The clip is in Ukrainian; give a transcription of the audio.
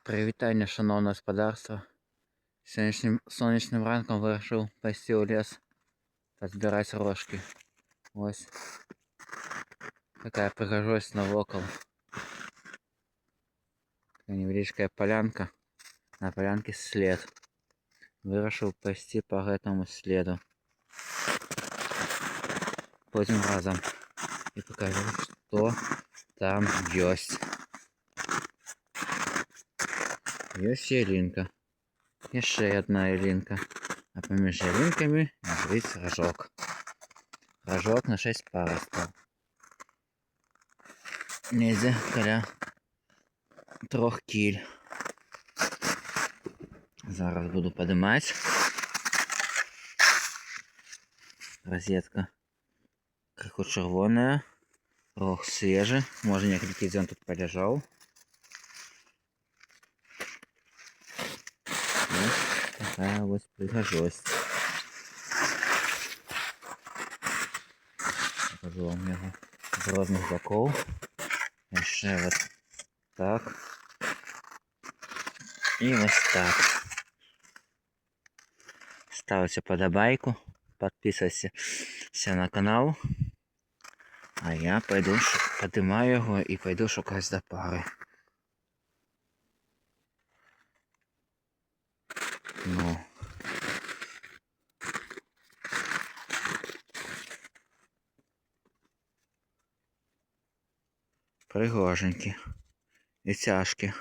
Привітання, шановне господарство. Сьогоднішнім сонячним ранком вирішив пойти у ліс та збирати рожки. Ось така прихожусь навокал. Така невеличкая полянка. На полянке след. Вирішив пойти по этому следу. Пойдем разом и покажу, что там есть. Есть ялинка. Еще одна ялинка. А поміж ялинками есть рожок. Рожок на 6 паростов. Нельзя коля 3 кіль. Зараз буду поднимать. Розетка криху червоная. Рог свежий. Може некілька днів тут полежав. Ось така ось пригожость. Покажу вам його з різних боків. І ще ось так. І ось так. Ставте подобайку, підписуйтесь на канал. А я пойду, поднимаю його і пойду шукати до пари. Ну. Пригоженькі. І тяжкі.